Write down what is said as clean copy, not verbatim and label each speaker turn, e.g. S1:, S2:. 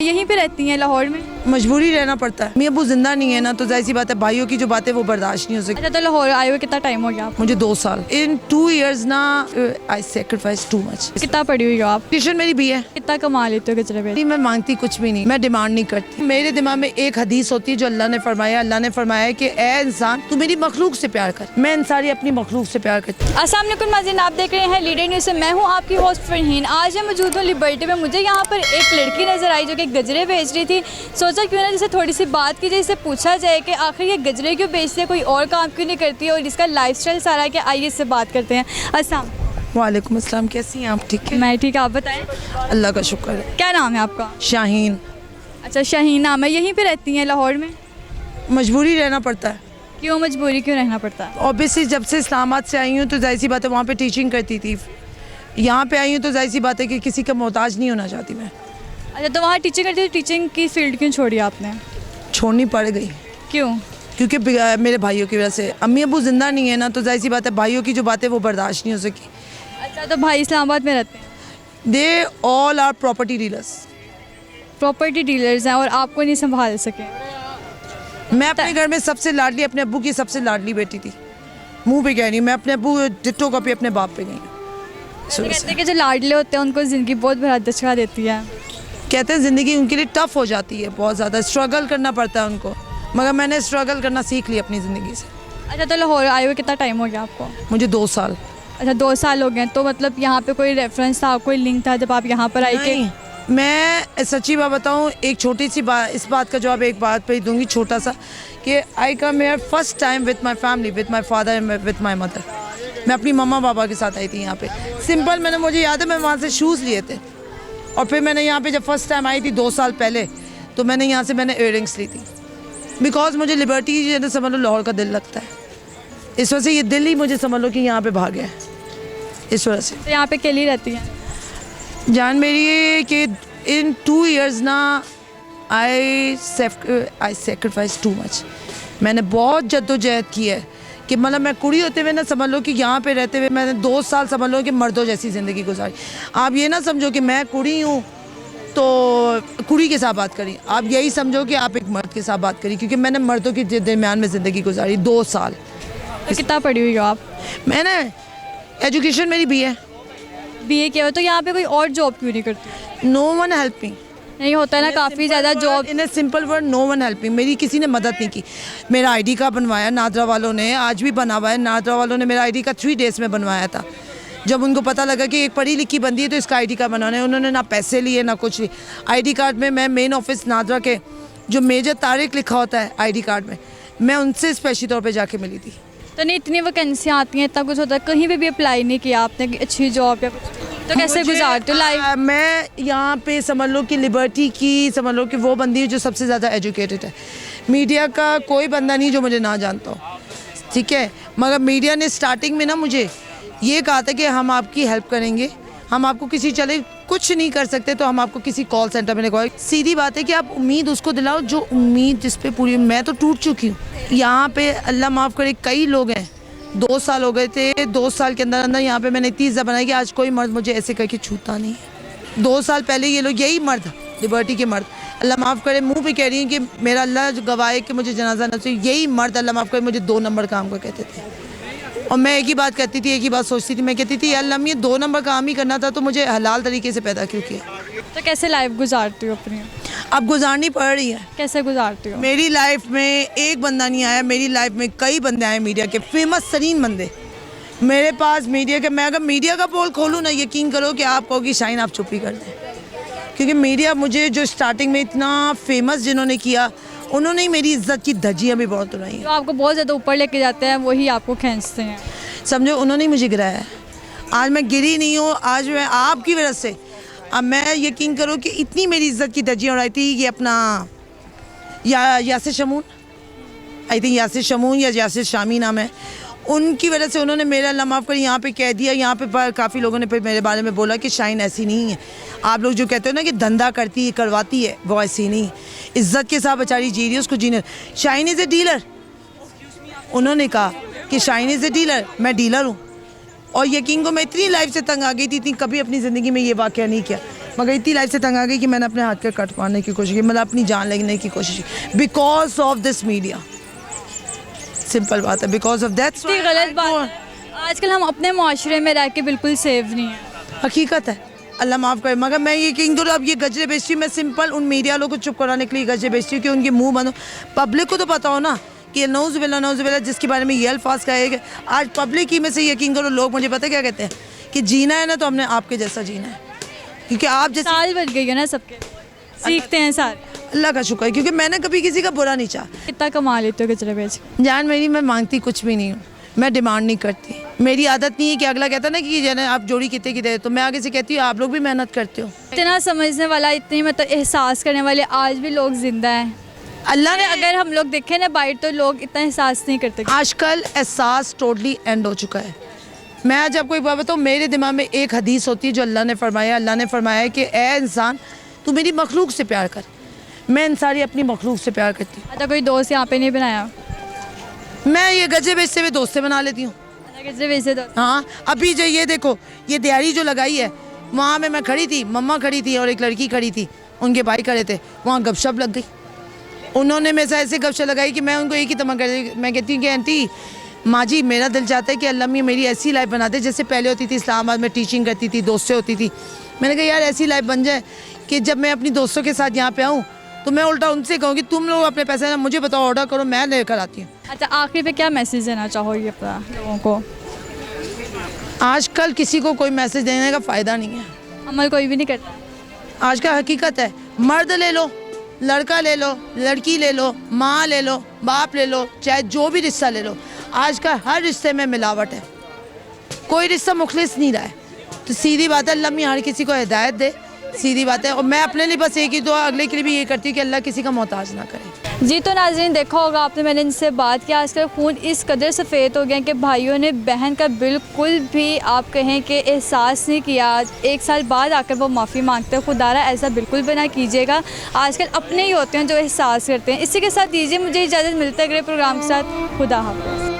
S1: यहीं पे रहती हैं लाहौर में?
S2: मजबूरी रहना पड़ता है। मियां अबू जिंदा नहीं है ना, तो जाहिर सी बात है भाइयों की जो बातें वो बर्दाश्त नहीं हो सकती।
S1: अच्छा, तो लाहौर आए हुए कितना टाइम हो गया आपको?
S2: मुझे 2 साल। इन 2 years ना आई सेक्रीफाइस टू मच।
S1: कितना पढ़ी हुई हो आप?
S2: ट्यूशन मेरी भी है।
S1: कितना कमा लेते हो गजरे में?
S2: मैं मांगती कुछ भी नहीं, मैं डिमांड नहीं करती। मेरे दिमाग में एक हदीस होती है जो अल्लाह ने फरमाया है कि ए इंसान तू मेरी मखलूक से प्यार कर। मैं इंसानी अपनी मखलूक से प्यार करती हूँ।
S1: अस्सलाम वालेकुम नाज़रीन, आप देख रहे हैं लीडर न्यूज़ से। मैं हूं आपकी होस्ट फरहीन। आज मैं मौजूद हूं लिबर्टी में। मुझे यहां पर एक लड़की नज़र आई जो कि गजरे बेच रही थी। सोचा क्यों ना जिसे थोड़ी सी बात की जाए, इससे पूछा जाए कि आखिर ये गजरे क्यों बेचती है, कोई और काम क्यों नहीं करती है और इसका लाइफस्टाइल सारा क्या। आइए इससे बात करते हैं। अस्सलाम
S2: वालेकुम अस्सलाम, कैसी हैं आप? ठीक है,
S1: मैं ठीक, आप बताएं।
S2: अल्लाह का शुक्र है।
S1: क्या नाम है आपका?
S2: शाहीन।
S1: अच्छा, शाहीन नाम है। यहीं पे रहती हैं लाहौर में?
S2: मजबूरी रहना पड़ता है।
S1: क्यों मजबूरी, क्यों रहना पड़ता है?
S2: ऑब्वियसली जब से इस्लामाबाद से आई हूँ तो जाहिर सी बात है वहाँ पे टीचिंग करती थी। यहाँ पे आई हूँ तो जाहिर सी बात है कि किसी का मोहताज नहीं होना चाहती मैं।
S1: अच्छा, तो वहाँ टीचिंग करती थी, टीचिंग की फील्ड क्यों छोड़ी आपने?
S2: छोड़नी पड़ गई
S1: क्यों?
S2: क्योंकि मेरे भाइयों की वजह से। अम्मी अबू जिंदा नहीं है ना, तो जाहिर सी बात है भाइयों की जो बातें वो बर्दाश्त नहीं हो सकी।
S1: अच्छा, तो भाई इस्लामाबाद में रहते हैं?
S2: They all are property dealers.
S1: Property dealers हैं और आपको नहीं संभाल सके?
S2: मैं अपने घर में सबसे लाडली, अपने अब्बू की सबसे लाडली बेटी थी। मुंह पे कह रही हूँ, मैं अपने अब्बू डिट्टो कॉपी अपने बाप पे गई।
S1: कहते हैं कि जो लाडले होते हैं उनको ज़िंदगी बहुत बड़ा धचका देती है।
S2: कहते हैं ज़िंदगी उनके लिए टफ हो जाती है, बहुत ज़्यादा स्ट्रगल करना पड़ता है उनको, मगर मैंने स्ट्रगल करना सीख लिया अपनी ज़िंदगी से।
S1: अच्छा, तो लाहौर आए हुए कितना टाइम हो गया आपको?
S2: मुझे 2 साल।
S1: अच्छा, 2 साल हो गए। तो मतलब यहाँ पे कोई रेफरेंस था, कोई लिंक था जब आप यहाँ पर आई के?
S2: नहीं, मैं सच्ची बात बताऊँ, एक छोटी सी बात, इस बात का जवाब एक बात पे ही दूंगी, छोटा सा, कि I come here first time with my family, with my father and with my mother. मैं अपनी मम्मा पापा के साथ आई थी यहाँ पे। सिंपल, मुझे याद है मैं वहाँ से शूज़ लिए थे और फिर मैंने यहाँ पे जब फर्स्ट टाइम आई थी 2 साल पहले, तो मैंने यहाँ से ईयररिंग्स ली थी। बिकॉज मुझे लिबर्टी समझ लो लाहौर का दिल लगता है, इस वजह से ये दिल ही मुझे समझ लो कि यहाँ पे भाग गया है, इस वजह से।
S1: तो यहाँ पे अकेली रहती हैं?
S2: जान मेरी ये कि इन 2 years ना आई सेक्रीफाइस टू मच। मैंने बहुत जद्दोजहद की है कि मतलब मैं कुड़ी होते हुए ना समझ लो कि यहाँ पे रहते हुए मैंने 2 साल समझ लो कि मर्दों जैसी ज़िंदगी गुजारी। आप ये ना समझो कि मैं कुड़ी हूँ तो कुड़ी के साथ बात करी, आप यही समझो कि आप एक मर्द के साथ बात करी, क्योंकि मैंने मर्दों के दरमियान में ज़िंदगी गुजारी 2 साल।
S1: तो कितना पढ़ी हुई हो आप?
S2: मैंने एजुकेशन मेरी BA।
S1: BA किया हो, तो यहाँ पे कोई और जॉब क्यों नहीं करती?
S2: No one help me.
S1: नहीं होता है ना काफ़ी ज़्यादा job.
S2: In a simple word, no one help me. मेरी किसी ने मदद नहीं की। मेरा ID कार्ड बनवाया नादरा वालों ने, आज भी बना हुआ है। नादरा वालों ने मेरा ID कार्ड 3 days में बनवाया था। जब उनको पता लगा कि एक पढ़ी लिखी बंदी है तो इसका ID कार्ड बनवाना है, उन्होंने ना पैसे लिए ना कुछ लिए। ID कार्ड में मैं मेन ऑफिस नादरा के जो मेजर तारिक लिखा होता है ID कार्ड में, मैं उनसे स्पेशली तौर पर जाके मिली थी।
S1: तो नहीं, इतनी वैकेंसियाँ आती हैं, इतना कुछ होता है, कहीं पे भी अप्लाई नहीं किया आपने कि अच्छी जॉब या कुछ? तो कैसे गुजारते हो लाइफ?
S2: मैं यहाँ पे समझ लो कि लिबर्टी की समझ लो कि वो बंदी है जो सबसे ज़्यादा एजुकेटेड है। मीडिया का कोई बंदा नहीं जो मुझे ना जानता हो, ठीक है, मगर मीडिया ने स्टार्टिंग में ना मुझे ये कहा था कि हम आपकी हेल्प करेंगे, हम आपको किसी चले कुछ नहीं कर सकते तो हम आपको किसी कॉल सेंटर में लगाओ। सीधी बात है कि आप उम्मीद उसको दिलाओ जो उम्मीद जिस पे पूरी। मैं तो टूट चुकी हूँ यहाँ पे, अल्लाह माफ़ करे, कई लोग हैं। 2 साल हो गए थे, 2 साल के अंदर अंदर यहाँ पे मैंने इतनी इज्जत बनाई कि आज कोई मर्द मुझे ऐसे करके छूता नहीं है। 2 साल पहले ये लोग, यही मर्द, लिबर्टी के मर्द, अल्लाह माफ़ करे, मुंह पे कह रही हैं कि मेरा अल्लाह जो गवाह कि मुझे जनाजा नसीब, यही मर्द अल्लाह माफ़ करे मुझे 2 नंबर काम का कहते थे। और मैं एक ही बात कहती थी, एक ही बात सोचती थी, मैं कहती थी अल्लाह ये 2 नंबर काम ही करना था तो मुझे हलाल तरीके से पैदा क्यों किया।
S1: तो कैसे लाइफ गुजारती हो अपनी?
S2: अब गुजारनी पड़ रही है।
S1: कैसे गुजारती हो?
S2: मेरी लाइफ में एक बंदा नहीं आया, मेरी लाइफ में कई बंदे आए, मीडिया के फेमस तरीन बंदे मेरे पास। मीडिया के, मैं अगर मीडिया का पोल खोलूँ ना, यकीन करो कि आप कहोगी शाइन आप चुप ही कर दें, क्योंकि मीडिया मुझे जो स्टार्टिंग में इतना फेमस जिन्होंने किया, उन्होंने ही मेरी इज्जत की धज्जियाँ भी बहुत उड़ाई।
S1: जो आपको बहुत ज़्यादा ऊपर लेके जाते हैं वही आपको खींचते हैं,
S2: समझो, उन्होंने ही मुझे गिराया है। आज मैं गिरी नहीं हूँ, आज मैं आपकी वजह से। अब मैं यकीन करो कि इतनी मेरी इज्जत की धज्जियाँ उड़ाई थी कि अपना यासिर शमून, आई थिंक यासिर शमून या यासिर शामी नाम है, उनकी वजह से उन्होंने मेरा अल्लाह माफ़ कर यहाँ पे कह दिया। यहाँ पे काफ़ी लोगों ने फिर मेरे बारे में बोला कि शाइन ऐसी नहीं है। आप लोग जो कहते हो ना कि धंधा करती है करवाती है, वो ऐसी नहीं, इज्जत के साथ बेचारी जी रही है, उसको जीने। शाइन इज़ ए डीलर, उन्होंने कहा कि शाइन इज़ ए डीलर, मैं डीलर हूँ। और यकीन को मैं इतनी लाइफ से तंग आ गई थी, कभी अपनी ज़िंदगी में ये वाक़या नहीं किया। मगर इतनी लाइफ से तंग आ गई कि मैंने अपने हाथ का कटवाने की कोशिश की, मतलब अपनी जान लेने की कोशिश की, because of this media. Simple बात है, बिकॉज ऑफ दैट।
S1: इतनी गलत बात है। आजकल हम अपने माशरे में रह के बिल्कुल सेफ नहीं है।
S2: हकीकत है, अल्लाह माफ़ करे। मगर मैं ये किंग अब ये गजरे बेचती हूँ, मैं सिंपल उन मीडिया लोगों को चुप कराने के लिए गजरे बेचती हूँ कि उनके मुंह बंद हो। पब्लिक को तो पता हो ना कि नौज़ुबिल्लाह जिसके बारे में ये अल्फाज कहे कि आज पब्लिक ही में से यकीन करो लोग मुझे पता क्या कहते हैं कि जीना है ना तो हमने आपके जैसा जीना है, क्योंकि आप जैसे
S1: साल बच गई है ना सबके, सीखते हैं सारे।
S2: अल्लाह का शुक्र है, क्योंकि मैंने कभी किसी का बुरा नहीं चाहा।
S1: कितना कमा लेते हो गजरे बेच के?
S2: जान मेरी, मैं मांगती कुछ भी नहीं हूँ, मैं डिमांड नहीं करती। मेरी आदत नहीं है कि अगला कहता ना कि जैसे आप जोड़ी कितने की दे, तो मैं आगे से कहती हूँ आप लोग भी मेहनत करते हो।
S1: इतना समझने वाला, इतनी मतलब एहसास करने वाले आज भी लोग जिंदा हैं।
S2: अल्लाह ने
S1: अगर हम लोग देखें ना बाहर तो लोग इतना एहसास नहीं करते।
S2: आजकल एहसास टोटली एंड हो चुका है। मैं आज आपको एक बात बताऊँ, मेरे दिमाग में एक हदीस होती है जो अल्लाह ने फरमाया है कि ए इंसान तू मेरी मखलूक से प्यार कर। मैं इंसानी अपनी मखलूक से प्यार करती हूँ।
S1: अच्छा, कोई दोस्त यहाँ पे नहीं बनाया?
S2: मैं ये गजे बेचते हुए दोस्त से बना लेती हूँ।
S1: गजरे बेचते तो
S2: हाँ, अभी जो ये देखो ये दिहाड़ी जो लगाई है, वहाँ में मैं खड़ी थी, मम्मा खड़ी थी और एक लड़की खड़ी थी, उनके भाई खड़े थे, वहाँ गपशप लग गई। उन्होंने मेरे साथ ऐसे गपशप लगाई कि मैं उनको एक ही तमा कर दी। मैं कहती हूँ कि आंटी माँ जी, मेरा दिल चाहता है कि अल्लाह मियां मेरी ऐसी लाइफ बना दे जैसे पहले होती थी। इस्लामाबाद में टीचिंग करती थी, दोस्त से होती थी। मैंने कहा यार ऐसी लाइफ बन जाए कि जब मैं अपनी दोस्तों के साथ यहाँ पे आऊँ तो मैं उल्टा उनसे कहूँ कि तुम लोग अपने पैसे ना मुझे बताओ, ऑर्डर करो, मैं लेकर आती हूँ।
S1: अच्छा, आखिर पे क्या मैसेज देना चाहोगे अपना लोगों को?
S2: आजकल किसी को कोई मैसेज देने का फ़ायदा नहीं है,
S1: अमल कोई भी नहीं करता।
S2: आज का हकीकत है। मर्द ले लो, लड़का ले लो, लड़की ले लो, माँ ले लो, बाप ले लो, चाहे जो भी रिश्ता ले लो, आज का हर रिश्ते में मिलावट है। कोई रिश्ता मुखलिस नहीं रहा है। तो सीधी बात है, अल्लाह मियां हर किसी को हिदायत दे, सीधी बात है। और मैं अपने लिए बस एक ही दुआ अगले के लिए भी ये करती हूँ कि अल्लाह किसी का मोहताज ना करे।
S1: जी तो नाज़रीन, देखा होगा आपने, मैंने इनसे बात किया। आजकल खून इस कदर सफ़ेद हो गया कि भाइयों ने बहन का बिल्कुल भी आप कहें कि एहसास नहीं किया। एक साल बाद आकर वो माफ़ी मांगते हैं। खुदारा ऐसा बिल्कुल भी ना कीजिएगा। आजकल अपने ही होते हैं जो एहसास करते हैं। इसी के साथ दीजिए मुझे इजाज़त, मिलते हैं अगले प्रोग्राम के साथ। खुदा हाफ़िज़।